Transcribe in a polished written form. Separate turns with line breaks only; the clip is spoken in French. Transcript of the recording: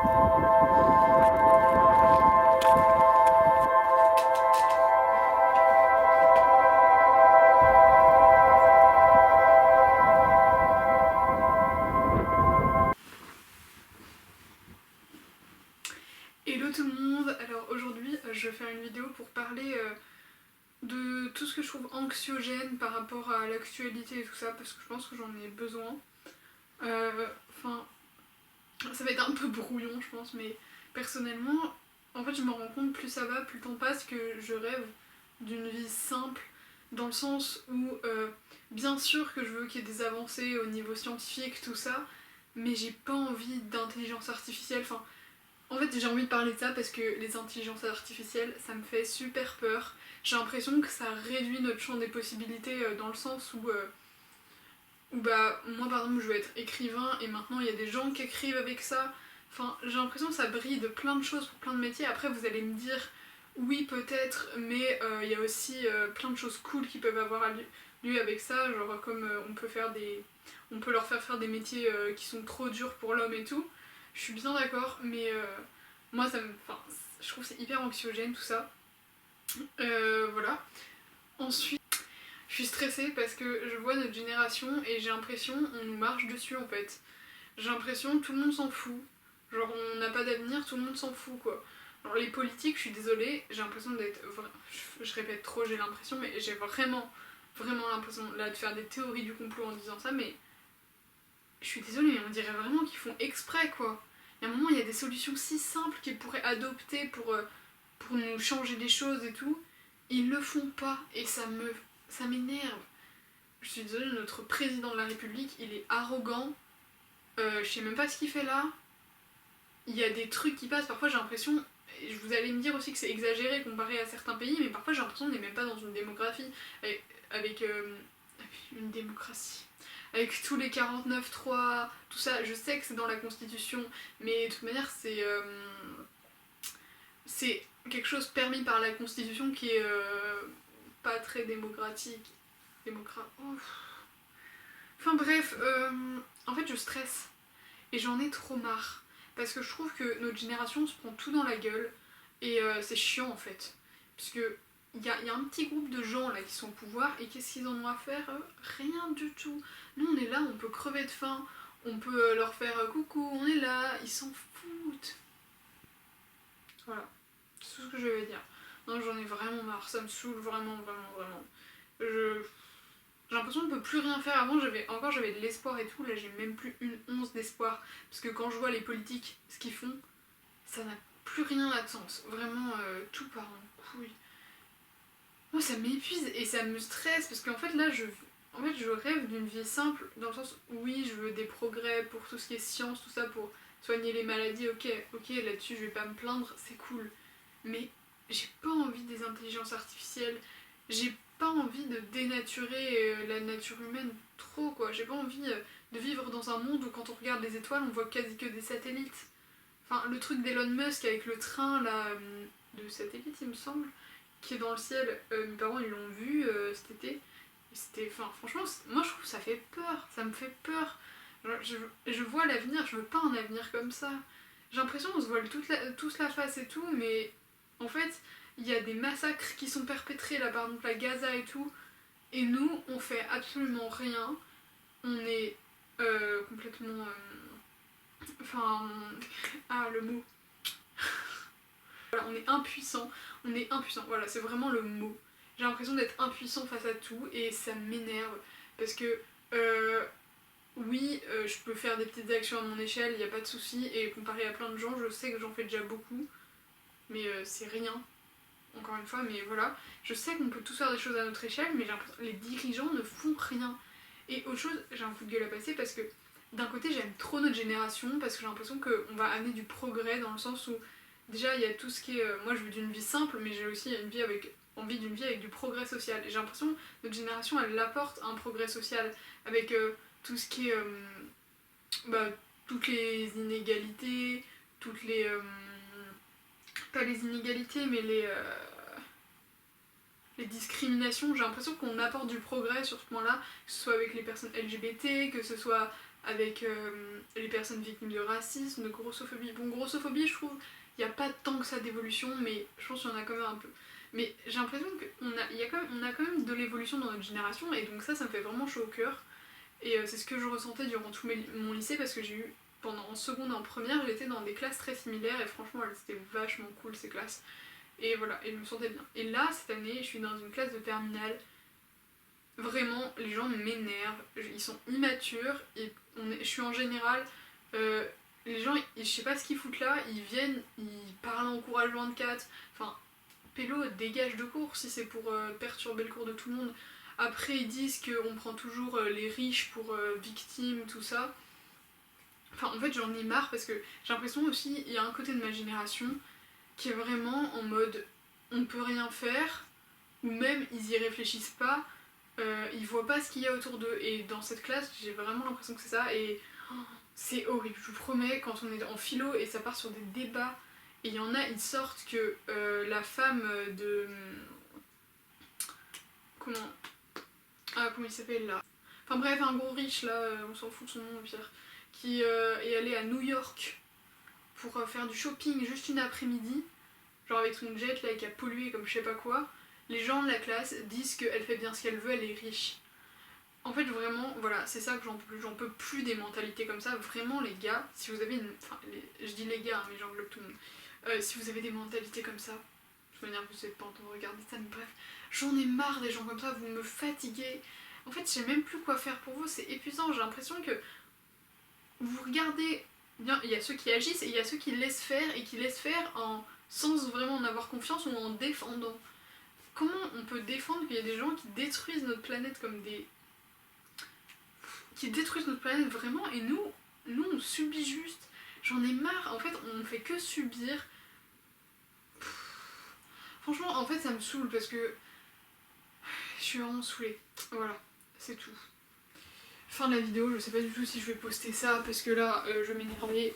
Hello tout le monde, alors aujourd'hui je vais faire une vidéo pour parler de tout ce que je trouve anxiogène par rapport à l'actualité et tout ça parce que je pense que j'en ai besoin. Enfin, ça va être un peu brouillon je pense, mais personnellement, en fait je me rends compte plus ça va, plus le temps passe, que je rêve d'une vie simple dans le sens où bien sûr que je veux qu'il y ait des avancées au niveau scientifique, tout ça, mais j'ai pas envie d'intelligence artificielle. Enfin, en fait, j'ai envie de parler de ça parce que les intelligences artificielles, ça me fait super peur. J'ai l'impression que ça réduit notre champ des possibilités dans le sens où bah, moi par exemple, je veux être écrivain et maintenant il y a des gens qui écrivent avec ça. Enfin, j'ai l'impression que ça bride plein de choses pour plein de métiers. Après, vous allez me dire, oui, peut-être, mais il y a aussi plein de choses cool qui peuvent avoir lieu avec ça. Genre, comme on peut leur faire des métiers qui sont trop durs pour l'homme et tout. Je suis bien d'accord, mais moi, enfin, je trouve que c'est hyper anxiogène tout ça. Voilà. Ensuite, je suis stressée parce que je vois notre génération et j'ai l'impression on nous marche dessus en fait. J'ai l'impression que tout le monde s'en fout. Genre, on n'a pas d'avenir, tout le monde s'en fout quoi. Alors, les politiques, je suis désolée, j'ai l'impression d'être. Je répète trop, j'ai l'impression, mais j'ai vraiment l'impression là de faire des théories du complot en disant ça, mais je suis désolée, mais on dirait vraiment qu'ils font exprès quoi. Il y a un moment, il y a des solutions si simples qu'ils pourraient adopter pour nous changer les choses et tout. Ils le font pas et ça m'énerve. Je suis désolée, notre président de la République, il est arrogant. Je sais même pas ce qu'il fait là. Il y a des trucs qui passent, parfois j'ai l'impression. Vous allez me dire aussi que c'est exagéré comparé à certains pays, mais parfois j'ai l'impression qu'on n'est même pas dans une démographie. Avec une démocratie. Avec tous les 49.3, tout ça, je sais que c'est dans la constitution, mais de toute manière c'est quelque chose permis par la constitution qui est pas très démocratique. Enfin bref, en fait je stresse et j'en ai trop marre parce que je trouve que notre génération se prend tout dans la gueule et c'est chiant en fait. Parce que y a un petit groupe de gens là qui sont au pouvoir et qu'est-ce qu'ils en ont à faire? Rien du tout. Nous on est là, on peut crever de faim, on peut leur faire coucou, on est là, ils s'en foutent. Voilà, c'est tout ce que je vais dire. Non, j'en ai vraiment marre, ça me saoule vraiment. Je... J'ai l'impression qu'on ne peut plus rien faire. Avant, j'avais de l'espoir et tout. Là, j'ai même plus une once d'espoir. Parce que quand je vois les politiques, ce qu'ils font, ça n'a plus rien à de sens. Vraiment, tout part en couille. Moi, ça m'épuise et ça me stresse. Parce qu'en fait, là, je rêve d'une vie simple. Dans le sens où, oui, je veux des progrès pour tout ce qui est science, tout ça, pour soigner les maladies. Ok, là-dessus, je vais pas me plaindre. C'est cool. Mais j'ai pas envie des intelligences artificielles. J'ai pas envie de dénaturer la nature humaine trop quoi. J'ai pas envie de vivre dans un monde où quand on regarde les étoiles on voit quasi que des satellites. Enfin le truc d'Elon Musk avec le train là de satellite il me semble qui est dans le ciel, mes parents ils l'ont vu cet été. Et c'était, enfin franchement moi je trouve que ça fait peur, ça me fait peur. Je vois l'avenir, je veux pas un avenir comme ça. J'ai l'impression qu'on se voile tous la face et tout, mais en fait, il y a des massacres qui sont perpétrés là, par exemple à Gaza et tout, et nous, on fait absolument rien. On est complètement. Enfin. Ah, le mot. Voilà, on est impuissant. Voilà, c'est vraiment le mot. J'ai l'impression d'être impuissant face à tout, et ça m'énerve. Parce que. Oui, je peux faire des petites actions à mon échelle, il n'y a pas de souci, et comparé à plein de gens, je sais que j'en fais déjà beaucoup, mais c'est rien, encore une fois, mais voilà. Je sais qu'on peut tous faire des choses à notre échelle, mais j'ai l'impression que les dirigeants ne font rien. Et autre chose, j'ai un coup de gueule à passer parce que d'un côté j'aime trop notre génération, parce que j'ai l'impression qu'on va amener du progrès dans le sens où déjà il y a tout ce qui est... moi je veux d'une vie simple, mais j'ai aussi envie d'une vie avec du progrès social. Et j'ai l'impression que notre génération elle apporte un progrès social avec tout ce qui est... bah, toutes les inégalités, toutes les... pas les inégalités, mais les discriminations. J'ai l'impression qu'on apporte du progrès sur ce point-là, que ce soit avec les personnes LGBT, que ce soit avec les personnes victimes de racisme, de grossophobie. Bon, grossophobie, je trouve, il n'y a pas tant que ça d'évolution, mais je pense qu'il y en a quand même un peu. Mais j'ai l'impression qu'on a quand même de l'évolution dans notre génération, et donc ça me fait vraiment chaud au cœur. Et c'est ce que je ressentais durant tout mon lycée, parce que j'ai eu, pendant en seconde et en première, j'étais dans des classes très similaires, et franchement, c'était vachement cool ces classes. Et voilà, et je me sentais bien. Et là, cette année, je suis dans une classe de terminale. Vraiment, les gens m'énervent, ils sont immatures, et je suis en général. Les gens, je sais pas ce qu'ils foutent là, ils viennent, ils parlent en cours H24. Enfin, Pélo, dégage de cours si c'est pour perturber le cours de tout le monde. Après, ils disent qu'on prend toujours les riches pour victimes, tout ça. Enfin, en fait, j'en ai marre parce que j'ai l'impression aussi, il y a un côté de ma génération qui est vraiment en mode on peut rien faire, ou même ils y réfléchissent pas, ils voient pas ce qu'il y a autour d'eux. Et dans cette classe, j'ai vraiment l'impression que c'est ça, et c'est horrible, je vous promets, quand on est en philo et ça part sur des débats, et il y en a, ils sortent que la femme de. Comment. Ah, comment il s'appelle là. Enfin bref, un gros riche là, on s'en fout de son nom au pire, qui est allé à New York pour faire du shopping juste une après-midi, genre avec son jet là, qui a pollué comme je sais pas quoi. Les gens de la classe disent qu'elle fait bien ce qu'elle veut, elle est riche. En fait, vraiment, voilà, c'est ça que j'en peux plus des mentalités comme ça. Vraiment, les gars, si vous avez une. Enfin, je dis les gars, hein, mais j'englobe tout le monde. Si vous avez des mentalités comme ça, de toute manière, vous n'êtes pas en train de regarder ça, mais bref, j'en ai marre des gens comme ça, vous me fatiguez. En fait, je sais même plus quoi faire pour vous, c'est épuisant. J'ai l'impression que vous regardez. Bien, il y a ceux qui agissent et il y a ceux qui laissent faire et qui laissent faire sans vraiment en avoir confiance ou en défendant. Comment on peut défendre qu'il y a des gens qui détruisent notre planète comme des qui détruisent notre planète vraiment, et nous on subit juste. J'en ai marre, en fait on fait que subir. Franchement en fait ça me saoule parce que je suis vraiment saoulée. Voilà, c'est tout. Fin de la vidéo, je sais pas du tout si je vais poster ça parce que là je vais m'énerver.